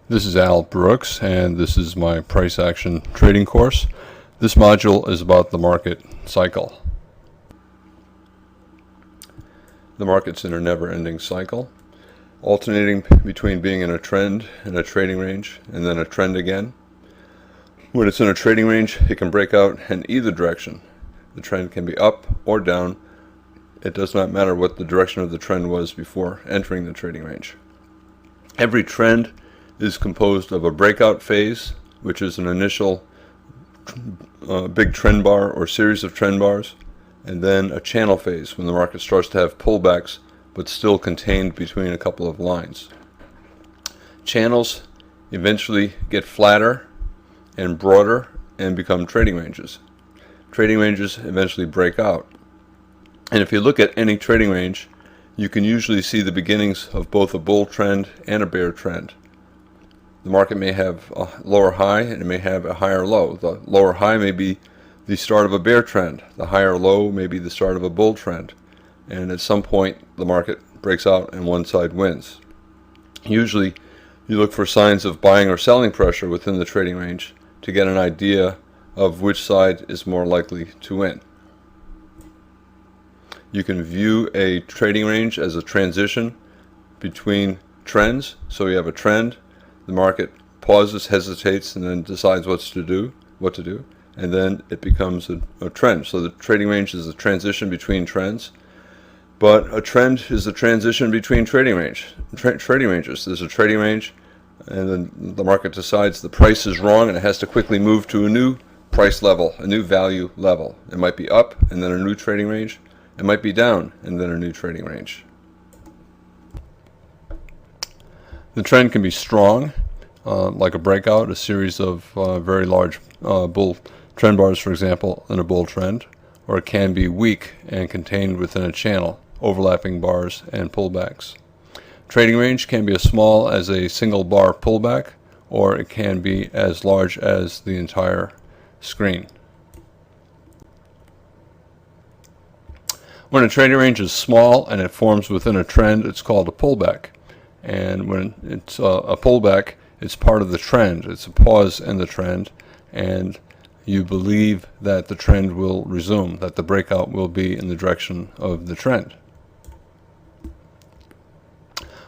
This is Bروکس, and this is my price action trading course. This module is about the market cycle. The market's in a never-ending cycle, alternating between being in a trend and a trading range, and then a trend again. When it's in a trading range, it can break out in either direction. The trend can be up or down. It does not matter what the direction of the trend was before entering the trading range. Every trend is composed of a breakout phase, which is an initial big trend bar or series of trend bars, and then a channel phase when the market starts to have pullbacks but still contained between a couple of lines. Channels eventually get flatter and broader and become trading ranges. Trading ranges eventually break out. And if you look at any trading range, you can usually see the beginnings of both a bull trend and a bear trend. The market may have a lower high and it may have a higher low. The lower high may be the start of a bear trend. The higher low may be the start of a bull trend. And at some point, the market breaks out and one side wins. Usually, you look for signs of buying or selling pressure within the trading range to get an idea of which side is more likely to win. You can view a trading range as a transition between trends. So you have a trend, the market pauses, hesitates, and then decides what to do, and then it becomes a trend. So the trading range is a transition between trends, but a trend is a transition between trading ranges. There's a trading range, and then the market decides the price is wrong and it has to quickly move to a new price level, a new value level. It might be up and then a new trading range. It might be down and then a new trading range. The trend can be strong, like a breakout, a series of very large bull trend bars, for example, in a bull trend, or it can be weak and contained within a channel, overlapping bars and pullbacks. Trading range can be as small as a single bar pullback, or it can be as large as the entire screen. When a trading range is small and it forms within a trend, it's called a pullback. And when it's a pullback, it's part of the trend. It's a pause in the trend, and you believe that the trend will resume, that the breakout will be in the direction of the trend.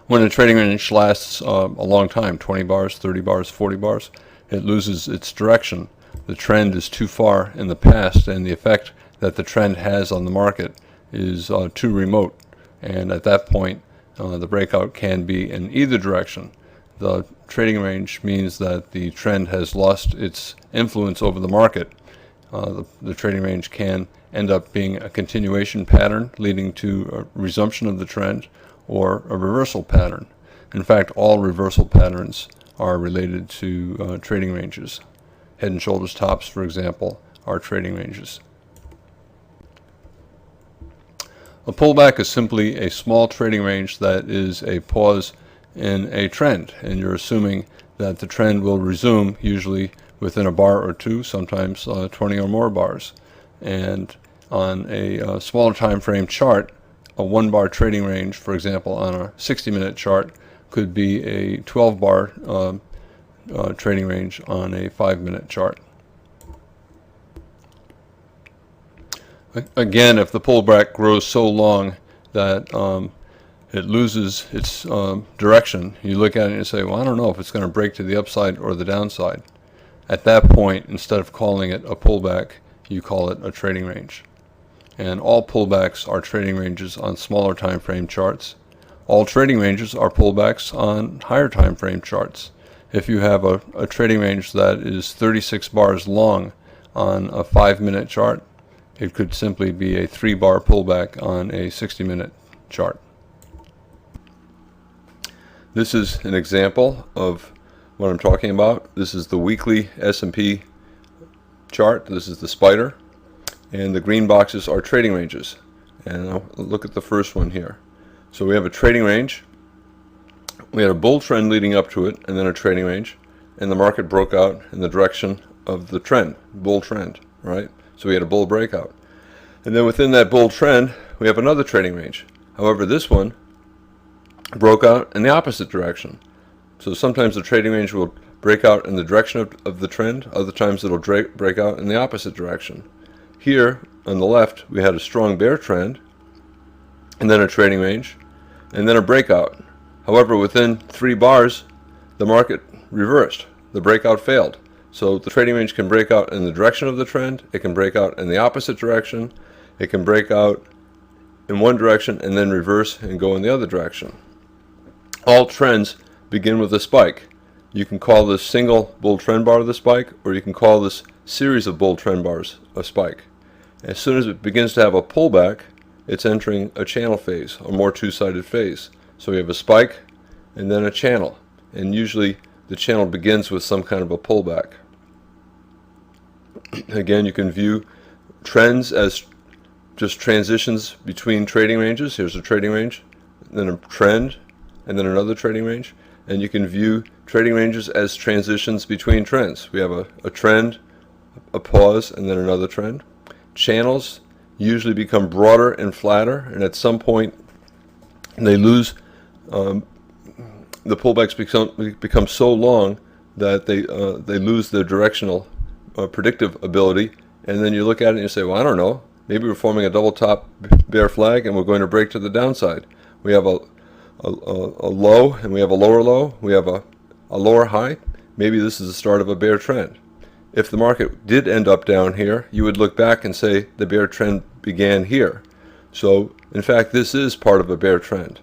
When a trading range lasts a long time, 20 bars, 30 bars, 40 bars, it loses its direction. The trend is too far in the past, and the effect that the trend has on the market is too remote. And at that point, the breakout can be in either direction. The trading range means that the trend has lost its influence over the market. The trading range can end up being a continuation pattern leading to a resumption of the trend, or a reversal pattern. In fact, all reversal patterns are related to trading ranges. Head and shoulders tops, for example, are trading ranges. A pullback is simply a small trading range that is a pause in a trend, and you're assuming that the trend will resume, usually within a bar or two, sometimes 20 or more bars. And on a smaller time frame chart, a 1-bar trading range, for example, on a 60-minute chart, could be a 12-bar trading range on a 5-minute chart. Again, if the pullback grows so long that it loses its direction, you look at it and say, well, I don't know if it's going to break to the upside or the downside. At that point, instead of calling it a pullback, you call it a trading range. And all pullbacks are trading ranges on smaller time frame charts. All trading ranges are pullbacks on higher time frame charts. If you have a trading range that is 36 bars long on a 5-minute chart, it could simply be a 3-bar pullback on a 60-minute chart. This is an example of what I'm talking about. This is the weekly S&P chart. This is the spider. And the green boxes are trading ranges. And I'll look at the first one here. So we have a trading range. We had a bull trend leading up to it, and then a trading range. And the market broke out in the direction of the trend, bull trend, right? So we had a bull breakout. And then within that bull trend, we have another trading range. However, this one broke out in the opposite direction. So sometimes the trading range will break out in the direction of the trend, other times it'll break out in the opposite direction. Here on the left we had a strong bear trend, and then a trading range, and then a breakout. However, within 3 bars the market reversed. The breakout failed. So the trading range can break out in the direction of the trend, it can break out in the opposite direction, it can break out in one direction and then reverse and go in the other direction. All trends begin with a spike. You can call this single bull trend bar the spike, or you can call this series of bull trend bars a spike. As soon as it begins to have a pullback, it's entering a channel phase, a more two-sided phase. So we have a spike and then a channel, and usually the channel begins with some kind of a pullback. Again, you can view trends as just transitions between trading ranges. Here's a trading range, then a trend, and then another trading range. And you can view trading ranges as transitions between trends. We have a trend, a pause, and then another trend. Channels usually become broader and flatter, and at some point they lose, the pullbacks become so long that they lose their directional predictive ability, and then you look at it and you say, well, I don't know, maybe we're forming a double top bear flag and we're going to break to the downside. We have a low and we have a lower low, we have a lower high. Maybe this is the start of a bear trend. If the market did end up down here, you would look back and say the bear trend began here. So in fact this is part of a bear trend.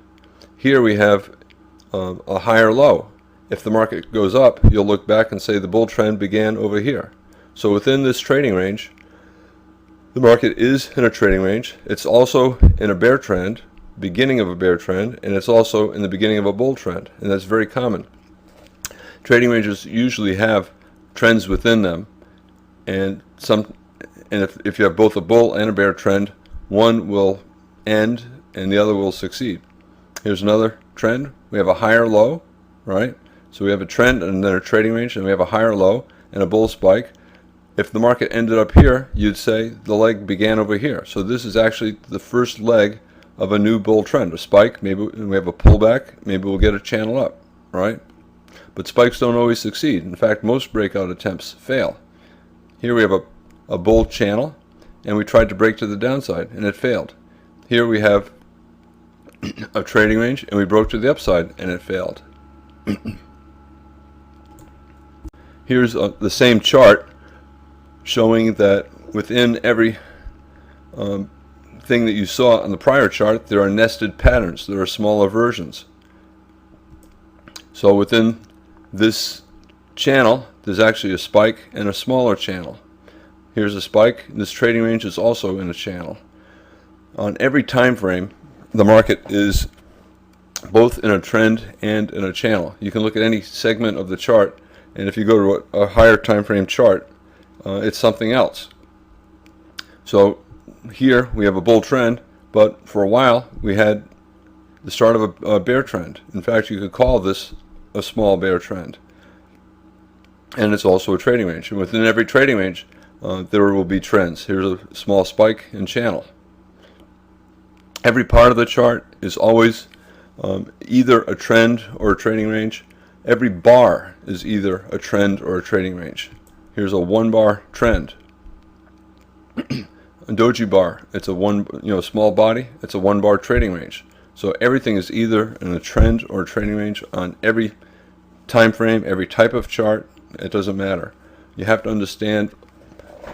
Here we have a higher low. If the market goes up, you'll look back and say the bull trend began over here. So within this trading range, the market is in a trading range. It's also in a bear trend, beginning of a bear trend, and it's also in the beginning of a bull trend, and that's very common. Trading ranges usually have trends within them, and if you have both a bull and a bear trend, one will end and the other will succeed. Here's another trend. We have a higher low, right? So we have a trend and then a trading range, and we have a higher low and a bull spike. If the market ended up here, you'd say the leg began over here. So this is actually the first leg of a new bull trend. A spike, maybe we have a pullback, maybe we'll get a channel up, right? But spikes don't always succeed. In fact, most breakout attempts fail. Here we have a bull channel, and we tried to break to the downside, and it failed. Here we have a trading range, and we broke to the upside, and it failed. Here's the same chart showing that within every thing that you saw on the prior chart, there are nested patterns. There are smaller versions. So within this channel, there's actually a spike and a smaller channel. Here's a spike. This trading range is also in a channel. On every time frame, the market is both in a trend and in a channel. You can look at any segment of the chart, and if you go to a higher time frame chart, it's something else. So here we have a bull trend, but for a while we had the start of a bear trend. In fact, you could call this a small bear trend. And it's also a trading range. And within every trading range, there will be trends. Here's a small spike and channel. Every part of the chart is always either a trend or a trading range. Every bar is either a trend or a trading range. Here's a 1-bar trend. A doji bar, it's a small body, it's a 1-bar trading range. So everything is either in a trend or a trading range on every time frame, every type of chart. It doesn't matter. You have to understand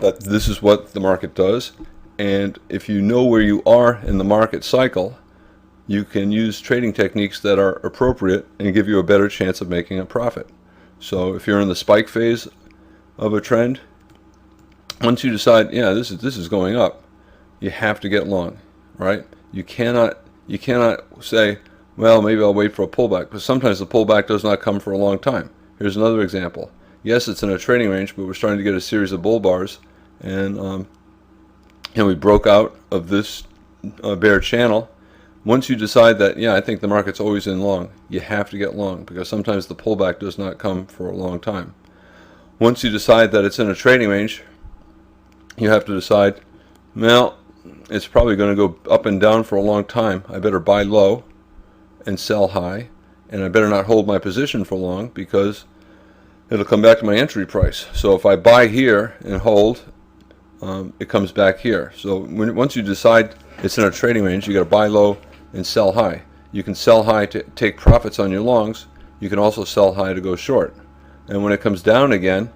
that this is what the market does, and if you know where you are in the market cycle, you can use trading techniques that are appropriate and give you a better chance of making a profit. So if you're in the spike phase of a trend, once you decide, yeah, this is going up, you have to get long, right? You cannot say, well, maybe I'll wait for a pullback, because sometimes the pullback does not come for a long time. Here's another example. Yes, it's in a trading range, but we're starting to get a series of bull bars, and we broke out of this bear channel. Once you decide that, yeah, I think the market's always in long, you have to get long, because sometimes the pullback does not come for a long time. Once you decide that it's in a trading range, you have to decide, well, it's probably going to go up and down for a long time. I better buy low and sell high, and I better not hold my position for long because it'll come back to my entry price. So if I buy here and hold, it comes back here. So once you decide it's in a trading range, you got to buy low and sell high. You can sell high to take profits on your longs. You can also sell high to go short. And when it comes down again,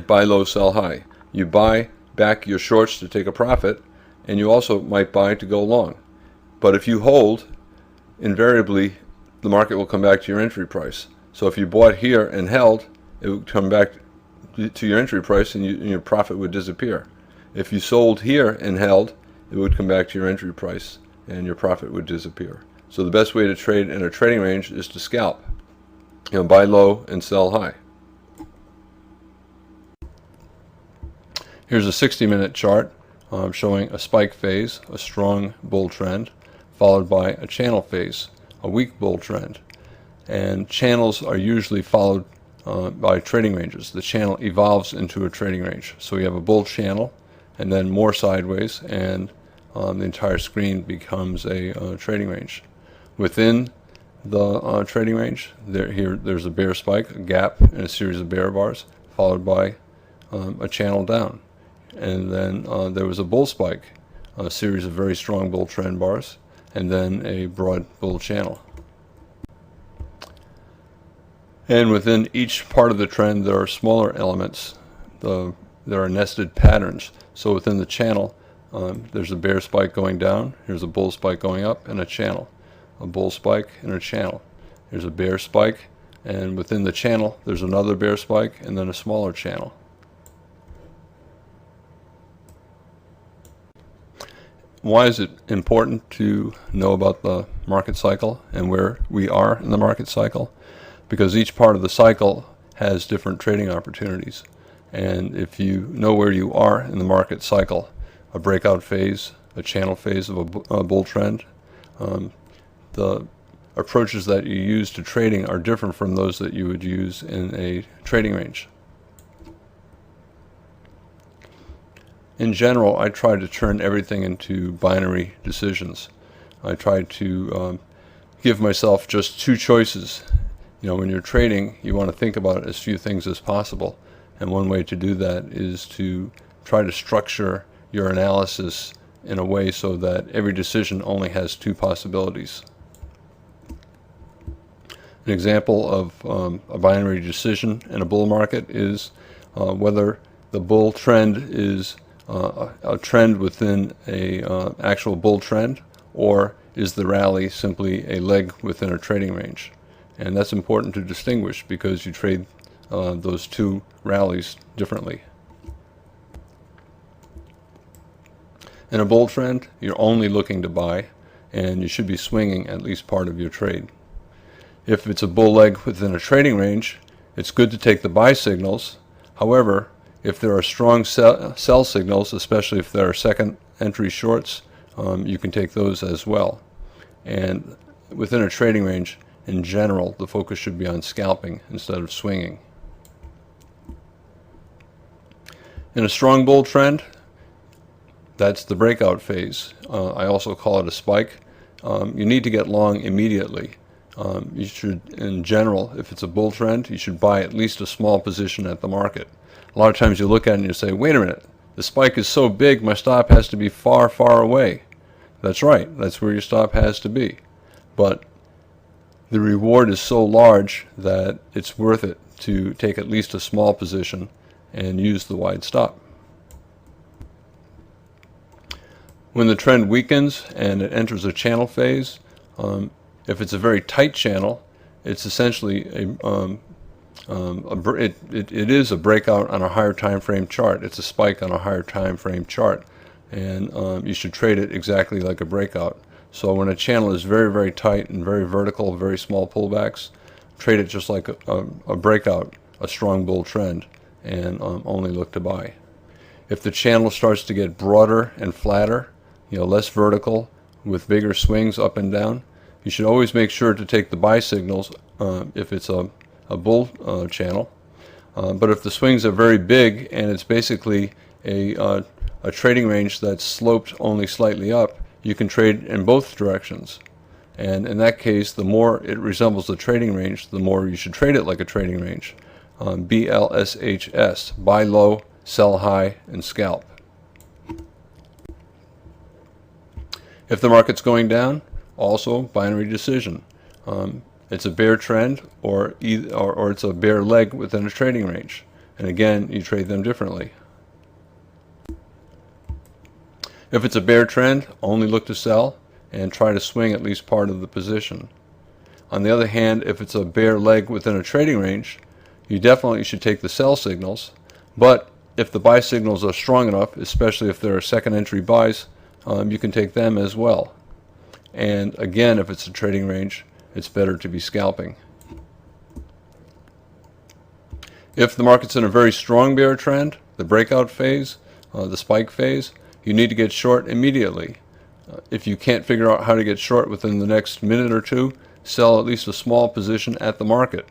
buy low, sell high. You buy back your shorts to take a profit, and you also might buy to go long. But if you hold, invariably the market will come back to your entry price. So if you bought here and held, it would come back to your entry price, and your profit would disappear. If you sold here and held, it would come back to your entry price and your profit would disappear. So the best way to trade in a trading range is to scalp. Buy low and sell high. Here's a 60-minute chart showing a spike phase, a strong bull trend, followed by a channel phase, a weak bull trend. And channels are usually followed by trading ranges. The channel evolves into a trading range. So we have a bull channel and then more sideways, and the entire screen becomes a trading range. Within the trading range, there's a bear spike, a gap, and a series of bear bars, followed by a channel down. And then there was a bull spike, a series of very strong bull trend bars, and then a broad bull channel. And within each part of the trend, there are smaller elements. There are nested patterns. So within the channel, there's a bear spike going down, here's a bull spike going up, and a channel. A bull spike and a channel. There's a bear spike, and within the channel, there's another bear spike, and then a smaller channel. Why is it important to know about the market cycle and where we are in the market cycle? Because each part of the cycle has different trading opportunities. And if you know where you are in the market cycle, a breakout phase, a channel phase of a bull trend, the approaches that you use to trading are different from those that you would use in a trading range. In general, I try to turn everything into binary decisions. I try to give myself just two choices. When you're trading, you want to think about as few things as possible. And one way to do that is to try to structure your analysis in a way so that every decision only has two possibilities. An example of a binary decision in a bull market is whether the bull trend is a trend within a actual bull trend, or is the rally simply a leg within a trading range. And that's important to distinguish because you trade those two rallies differently. In a bull trend, you're only looking to buy, and you should be swinging at least part of your trade. If it's a bull leg within a trading range, it's good to take the buy signals. However, if there are strong sell signals, especially if there are second entry shorts, you can take those as well. And within a trading range, in general, the focus should be on scalping instead of swinging. In a strong bull trend, that's the breakout phase. I also call it a spike. You need to get long immediately. You should, in general, if it's a bull trend, you should buy at least a small position at the market. A lot of times you look at it and you say, wait a minute, the spike is so big, my stop has to be far, far away. That's right, that's where your stop has to be. But the reward is so large that it's worth it to take at least a small position and use the wide stop. When the trend weakens and it enters a channel phase, if it's a very tight channel, it's essentially it is a breakout on a higher time frame chart. It's a spike on a higher time frame chart, and you should trade it exactly like a breakout. So when a channel is very, very tight and very vertical, very small pullbacks, trade it just like a breakout, a strong bull trend, and only look to buy. If the channel starts to get broader and flatter, less vertical, with bigger swings up and down, you should always make sure to take the buy signals if it's a bull channel. But if the swings are very big and it's basically a trading range that's sloped only slightly up, you can trade in both directions. And in that case, the more it resembles a trading range, the more you should trade it like a trading range. BLSHS, buy low, sell high, and scalp. If the market's going down, also binary decision. It's a bear trend or it's a bear leg within a trading range. And again, you trade them differently. If it's a bear trend, only look to sell and try to swing at least part of the position. On the other hand, if it's a bear leg within a trading range, you definitely should take the sell signals, but if the buy signals are strong enough, especially if there are second entry buys, you can take them as well. And again, if it's a trading range, it's better to be scalping. If the market's in a very strong bear trend, the breakout phase, the spike phase, you need to get short immediately. If you can't figure out how to get short within the next minute or two, sell at least a small position at the market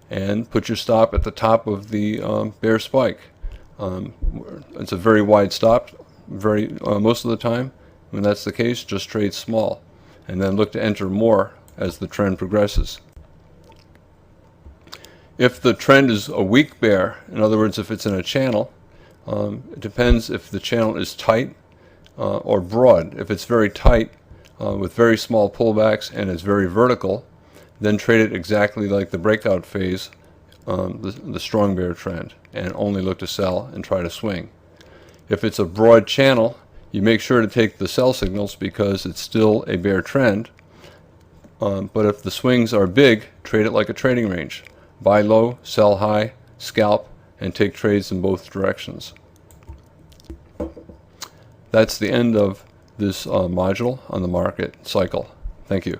and put your stop at the top of the bear spike. It's a very wide stop most of the time. When that's the case, just trade small and then look to enter more as the trend progresses. If the trend is a weak bear, in other words, if it's in a channel, it depends if the channel is tight or broad. If it's very tight with very small pullbacks and it's very vertical, then trade it exactly like the breakout phase, the strong bear trend, and only look to sell and try to swing. If it's a broad channel, you make sure to take the sell signals because it's still a bear trend. But if the swings are big, trade it like a trading range. Buy low, sell high, scalp, and take trades in both directions. That's the end of this module on the market cycle. Thank you.